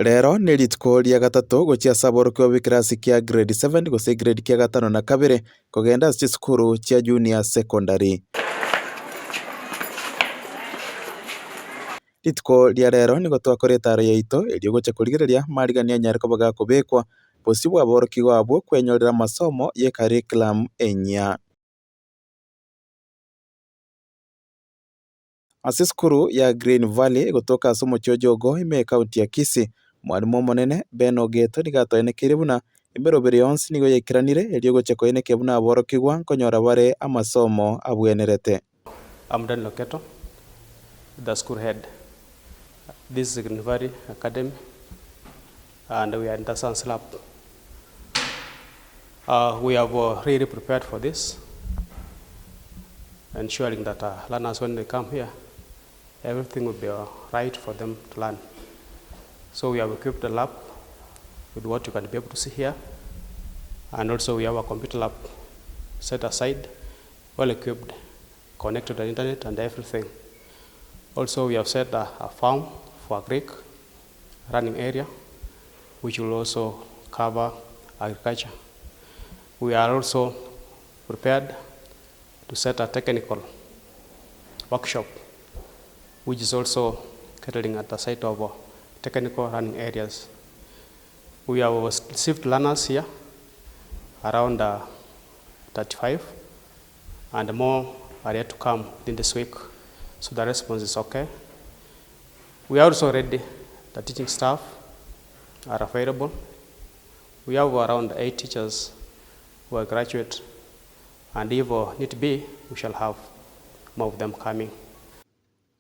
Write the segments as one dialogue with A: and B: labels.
A: Rero nĩ ritko rĩa gatatũ gũcia saborokio wĩkĩrasi kĩa grade 7 gũcia grade kĩa gatano na kabere kũgenda ci cukuru cia junior secondary. Ritko rĩa rero nĩ gũtwakwo rĩtaro yaitũ ĩrĩa gũcha kũrigĩrĩria marigania nyarĩko baga kubĩkwa bosi bwaboroki wabo kwenyorera masomo ye curriculum enya. Ase cukuru ya Green Valley gũtoka ase omochio jogo ime kaunti ya Kisii mwarimu omonene Ben Ogeto nigatoenekire buna emerobere yonsi nigo yaikiranire erio gocha koeneke buna aborokigwa nkonyora bare amasomo abwenerete.
B: I'm Dan Loketo, the school head. This is Green Valley Academy and we are in the science lab. We have really prepared for this, ensuring that learners when they come here, everything will be right for them to learn. So we have equipped the lab with what you can be able to see here, and also we have a computer lab set aside, well equipped, connected to the internet and everything. Also we have set a farm for a creek running area, which will also cover agriculture. We are also prepared to set a technical workshop, which is also catering at the site of technical running areas. We have received learners here around 35, and more are yet to come within this week, so the response is okay. We are also ready, the teaching staff are available. We have around 8 teachers who are graduate, and if need be, we shall have more of them coming.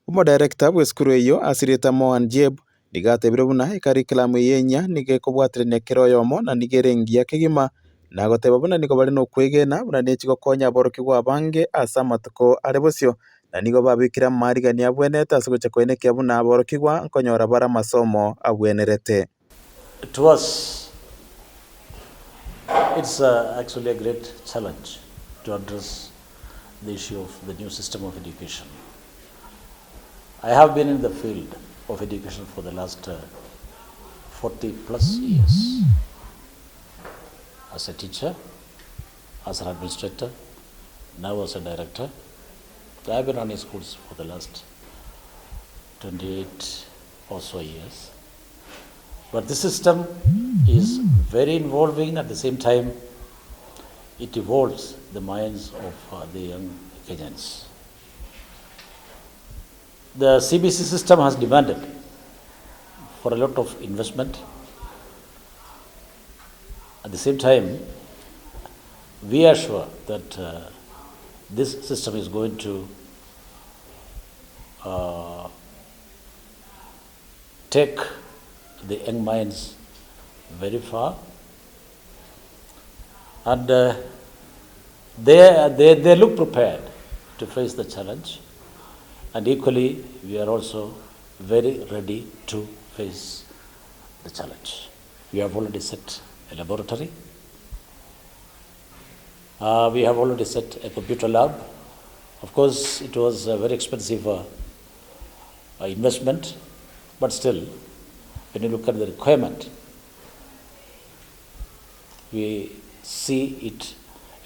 A: Umo director bwe skuru iyo asirita Mohan Jeb nigatebire buna curriculum yenya nigekobwatirania kiroyomo na nigerengia kigima na goteba buna nigo bari no kwegena buna nechigo konya aborokigwa abange asa matuko arebocio na nigo babikira marigania abwenete ase gocha koeneke buna aborokigwa nkonyora bara masomo abwenerete.
C: To us, it's actually a great challenge to address the issue of the new system of education. I have been in the field of education for the last 40 plus years as a teacher, as an administrator, now as a director. I have been running schools for the last 28 or so years. But this system is very involving. At the same time, it evolves the minds of the young Kenyans. The CBC system has demanded for a lot of investment. At the same time, we are sure that this system is going to take the young minds very far, and they look prepared to face the challenge, and equally we are also very ready to face the challenge. We have already set a laboratory, we have already set a computer lab. Of course, it was a very expensive investment, but still, when you look at the requirement, we see it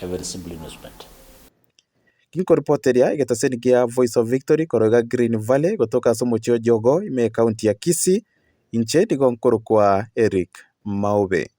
C: a very simple investment.
A: Kinko reporteria igetaseni kia Voice of Victory koroga Green Valley kutoka somochio jogo ime kaunti ya Kisii inche digo nkoro kwa Eric Maube.